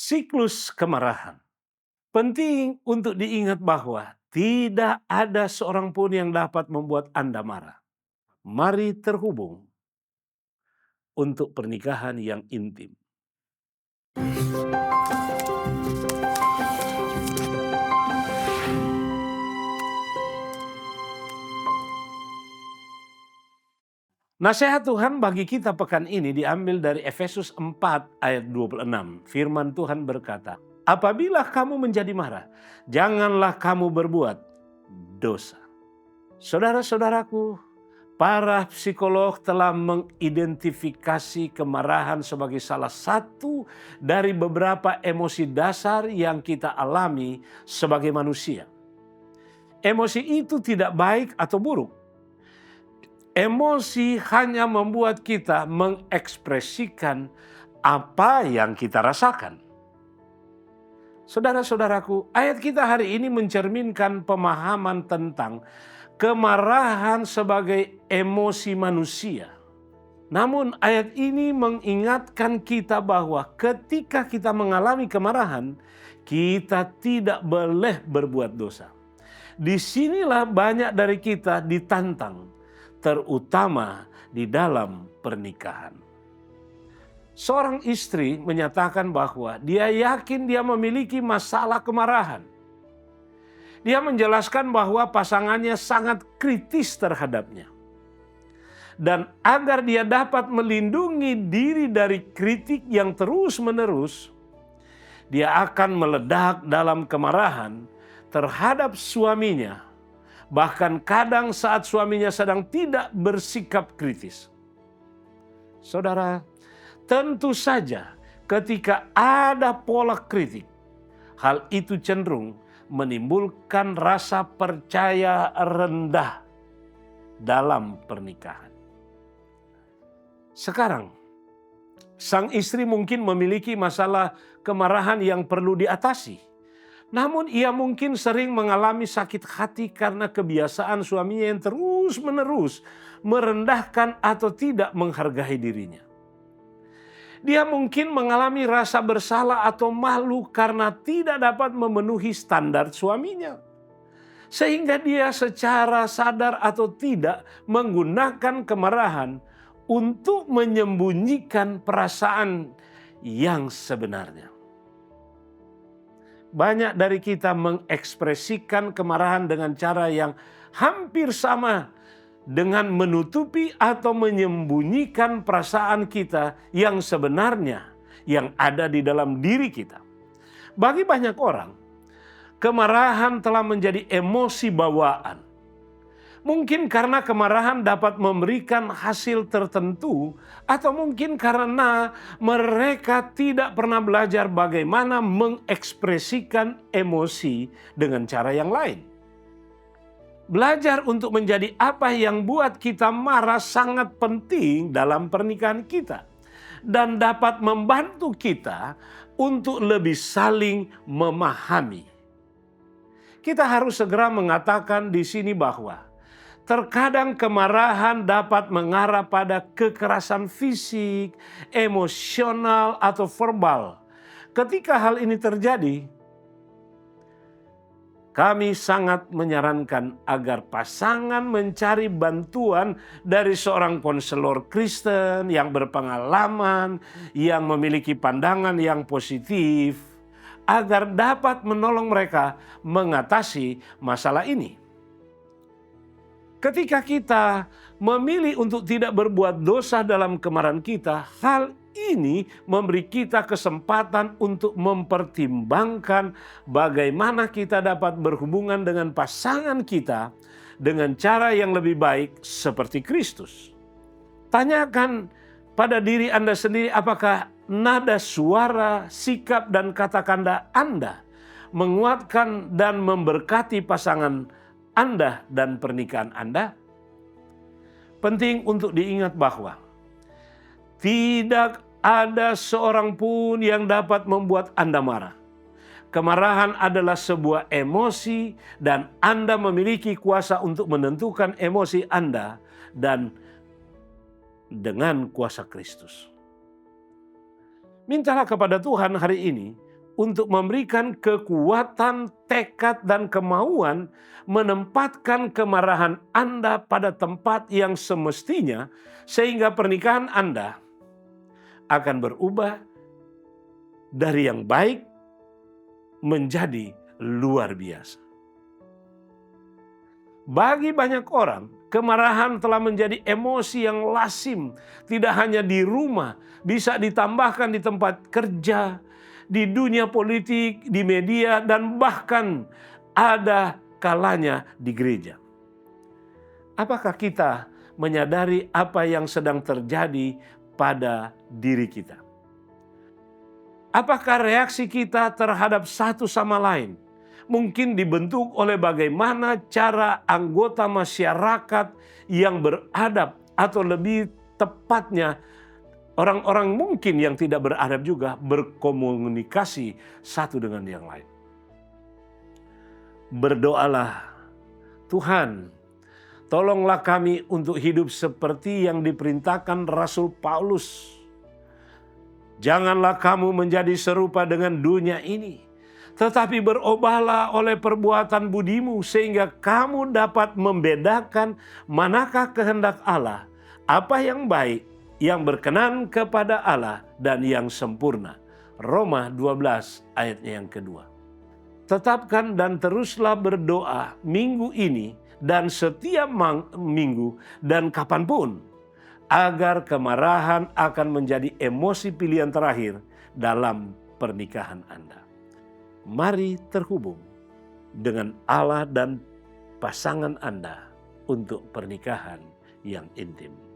Siklus kemarahan. Penting untuk diingat bahwa tidak ada seorang pun yang dapat membuat Anda marah. Mari terhubung untuk pernikahan yang intim. Nasihat Tuhan bagi kita pekan ini diambil dari Efesus 4 ayat 26. Firman Tuhan berkata, "Apabila kamu menjadi marah, janganlah kamu berbuat dosa." Saudara-saudaraku, para psikolog telah mengidentifikasi kemarahan sebagai salah satu dari beberapa emosi dasar yang kita alami sebagai manusia. Emosi itu tidak baik atau buruk. Emosi hanya membuat kita mengekspresikan apa yang kita rasakan. Saudara-saudaraku, ayat kita hari ini mencerminkan pemahaman tentang kemarahan sebagai emosi manusia. Namun ayat ini mengingatkan kita bahwa ketika kita mengalami kemarahan, kita tidak boleh berbuat dosa. Disinilah banyak dari kita ditantang, terutama di dalam pernikahan. Seorang istri menyatakan bahwa dia yakin dia memiliki masalah kemarahan. Dia menjelaskan bahwa pasangannya sangat kritis terhadapnya. Dan agar dia dapat melindungi diri dari kritik yang terus-menerus, dia akan meledak dalam kemarahan terhadap suaminya. Bahkan kadang saat suaminya sedang tidak bersikap kritis. Saudara, tentu saja ketika ada pola kritik, hal itu cenderung menimbulkan rasa percaya rendah dalam pernikahan. Sekarang, sang istri mungkin memiliki masalah kemarahan yang perlu diatasi. Namun ia mungkin sering mengalami sakit hati karena kebiasaan suaminya yang terus-menerus merendahkan atau tidak menghargai dirinya. Dia mungkin mengalami rasa bersalah atau malu karena tidak dapat memenuhi standar suaminya. Sehingga dia secara sadar atau tidak menggunakan kemarahan untuk menyembunyikan perasaan yang sebenarnya. Banyak dari kita mengekspresikan kemarahan dengan cara yang hampir sama dengan menutupi atau menyembunyikan perasaan kita yang sebenarnya yang ada di dalam diri kita. Bagi banyak orang, kemarahan telah menjadi emosi bawaan. Mungkin karena kemarahan dapat memberikan hasil tertentu, atau mungkin karena mereka tidak pernah belajar bagaimana mengekspresikan emosi dengan cara yang lain. Belajar untuk menjadi apa yang buat kita marah sangat penting dalam pernikahan kita, dan dapat membantu kita untuk lebih saling memahami. Kita harus segera mengatakan di sini bahwa terkadang kemarahan dapat mengarah pada kekerasan fisik, emosional, atau verbal. Ketika hal ini terjadi, kami sangat menyarankan agar pasangan mencari bantuan dari seorang konselor Kristen yang berpengalaman, yang memiliki pandangan yang positif, agar dapat menolong mereka mengatasi masalah ini. Ketika kita memilih untuk tidak berbuat dosa dalam kemarahan kita, hal ini memberi kita kesempatan untuk mempertimbangkan bagaimana kita dapat berhubungan dengan pasangan kita dengan cara yang lebih baik seperti Kristus. Tanyakan pada diri Anda sendiri, apakah nada suara, sikap, dan kata-kata Anda menguatkan dan memberkati pasangan Anda dan pernikahan Anda? Penting untuk diingat bahwa tidak ada seorang pun yang dapat membuat Anda marah. Kemarahan adalah sebuah emosi dan Anda memiliki kuasa untuk menentukan emosi Anda dan dengan kuasa Kristus. Mintalah kepada Tuhan hari ini untuk memberikan kekuatan, tekad, dan kemauan menempatkan kemarahan Anda pada tempat yang semestinya, sehingga pernikahan Anda akan berubah dari yang baik menjadi luar biasa. Bagi banyak orang, kemarahan telah menjadi emosi yang lazim, tidak hanya di rumah, bisa ditambahkan di tempat kerja, di dunia politik, di media, dan bahkan ada kalanya di gereja. Apakah kita menyadari apa yang sedang terjadi pada diri kita? Apakah reaksi kita terhadap satu sama lain mungkin dibentuk oleh bagaimana cara anggota masyarakat yang beradab, atau lebih tepatnya orang-orang mungkin yang tidak beradab juga berkomunikasi satu dengan yang lain. Berdoalah, Tuhan, tolonglah kami untuk hidup seperti yang diperintahkan Rasul Paulus. Janganlah kamu menjadi serupa dengan dunia ini, tetapi berubahlah oleh perbuatan budimu, sehingga kamu dapat membedakan manakah kehendak Allah, apa yang baik, yang berkenan kepada Allah, dan yang sempurna. Roma 12 ayatnya yang kedua. Tetapkan dan teruslah berdoa minggu ini dan setiap minggu dan kapanpun, agar kemarahan akan menjadi emosi pilihan terakhir dalam pernikahan Anda. Mari terhubung dengan Allah dan pasangan Anda untuk pernikahan yang intim.